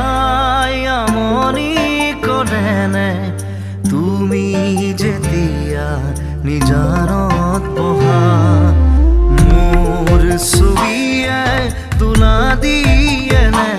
চাই আমনি কৰেনে তুমি যেতিয়া নিজানত বহা মোৰ ছবিয়ে তোলা দিয়েনে